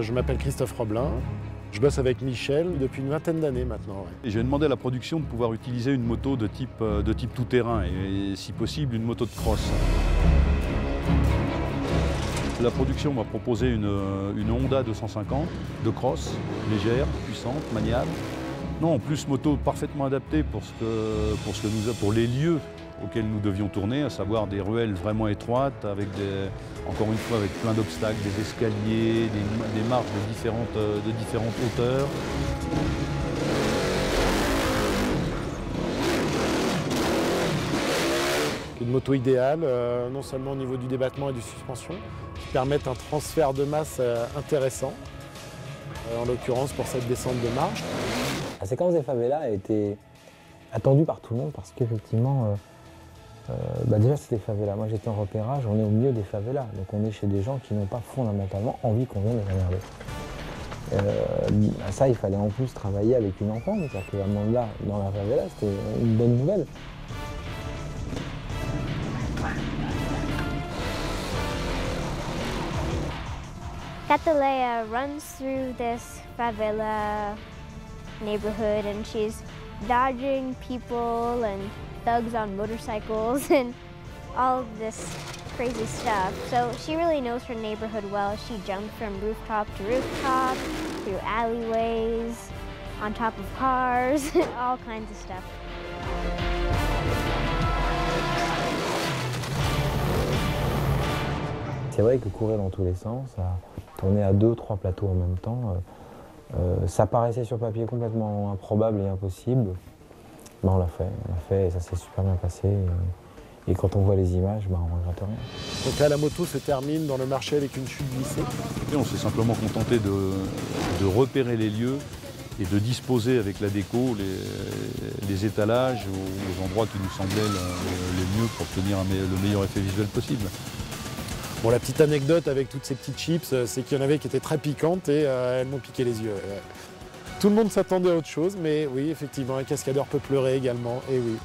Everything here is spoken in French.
Je m'appelle Christophe Roblin, je bosse avec Michel depuis une vingtaine d'années maintenant. Ouais. Et j'ai demandé à la production de pouvoir utiliser une moto de type tout-terrain et si possible une moto de cross. La production m'a proposé une Honda 250 de cross, légère, puissante, maniable. Non, en plus moto parfaitement adaptée pour les lieux auxquels nous devions tourner, à savoir des ruelles vraiment étroites, avec encore une fois avec plein d'obstacles, des escaliers, des marches de différentes hauteurs. Une moto idéale, non seulement au niveau du débattement et du suspension, qui permettent un transfert de masse intéressant, en l'occurrence pour cette descente de marche. La séquence des favelas a été attendue par tout le monde parce qu'effectivement, déjà c'est des favelas. Moi j'étais en repérage, on est au milieu des favelas, donc on est chez des gens qui n'ont pas fondamentalement envie qu'on vienne les emmerder. Ça, il fallait en plus travailler avec une enfant, c'est-à-dire que Amanda dans la favela, c'était une bonne nouvelle. Catalea runs through this favela neighborhood and she's dodging people and thugs on motorcycles and all of this crazy stuff. So she really knows her neighborhood well. She jumped from rooftop to rooftop, through alleyways, on top of cars, all kinds of stuff. C'est vrai que courir dans tous les sens, tourner à 2-3 plateaux en même temps, ça paraissait sur papier complètement improbable et impossible. Ben, on l'a fait et ça s'est super bien passé. Et quand on voit les images, ben, on ne regrette rien. Donc là, la moto se termine dans le marché avec une chute glissée. Et on s'est simplement contenté de repérer les lieux et de disposer avec la déco les étalages aux endroits qui nous semblaient les mieux pour obtenir le meilleur effet visuel possible. Bon, la petite anecdote avec toutes ces petites chips, c'est qu'il y en avait qui étaient très piquantes et elles m'ont piqué les yeux. Tout le monde s'attendait à autre chose, mais oui, effectivement, un cascadeur peut pleurer également, et oui.